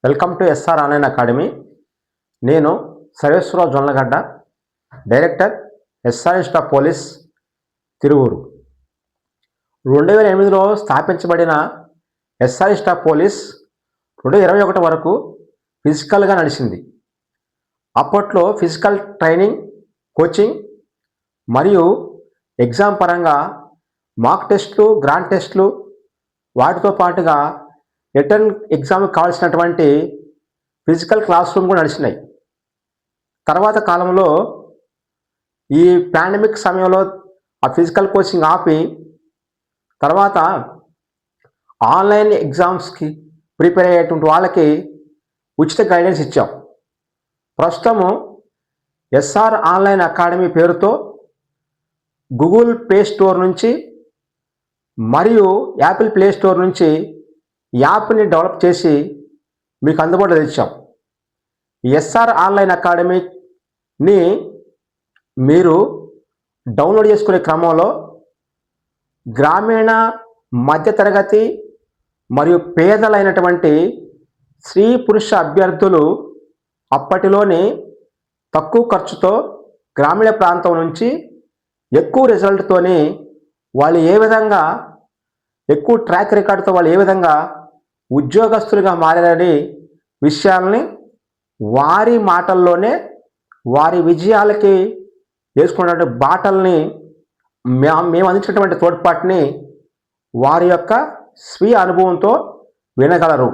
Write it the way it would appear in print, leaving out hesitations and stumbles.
Welcome to SR online academy. నేను Sarveswara Rao Jonnalagadda, director SR institute of police Tiruvuru. 2008లో స్థాపించబడిన SR institute of police 2021 వరకు ఫిజికల్గా నడిచింది. అప్పట్లో ఫిజికల్ ట్రైనింగ్, కోచింగ్ మరియు ఎగ్జామ్ పరంగా మాక్ టెస్టులు, గ్రాండ్ టెస్టులు, వాటితో పాటుగా రిటర్న్ ఎగ్జామ్కి కావాల్సినటువంటి ఫిజికల్ క్లాస్ రూమ్ కూడా నడిచినాయి. తర్వాత కాలంలో ఈ పాండమిక్ సమయంలో ఆ ఫిజికల్ కోచింగ్ ఆపి తర్వాత ఆన్లైన్ ఎగ్జామ్స్కి ప్రిపేర్ అయ్యేటువంటి వాళ్ళకి ఉచిత గైడెన్స్ ఇచ్చాం. ప్రస్తుతము ఎస్ఆర్ ఆన్లైన్ అకాడమీ పేరుతో గూగుల్ ప్లే స్టోర్ నుంచి మరియు యాపిల్ ప్లే స్టోర్ నుంచి యాప్ని డెవలప్ చేసి మీకు అందుబాటులో తెచ్చాం. ఎస్ఆర్ ఆన్లైన్ అకాడమీని మీరు డౌన్లోడ్ చేసుకునే క్రమంలో గ్రామీణ, మధ్యతరగతి మరియు పేదలైనటువంటి స్త్రీ పురుష అభ్యర్థులు అప్పటిలోని తక్కువ ఖర్చుతో గ్రామీణ ప్రాంతం నుంచి ఎక్కువ రిజల్ట్తోని వాళ్ళు ఏ విధంగా ఎక్కువ ట్రాక్ రికార్డుతో వాళ్ళు ఏ విధంగా ఉద్యోగస్తులుగా మారారని విషయాల్ని వారి మాటల్లోనే వారి విజయాలకి వేసుకున్నటువంటి బాటల్ని మేము అందించినటువంటి తోడ్పాటుని వారి యొక్క స్వీయ అనుభవంతో వినగలరు.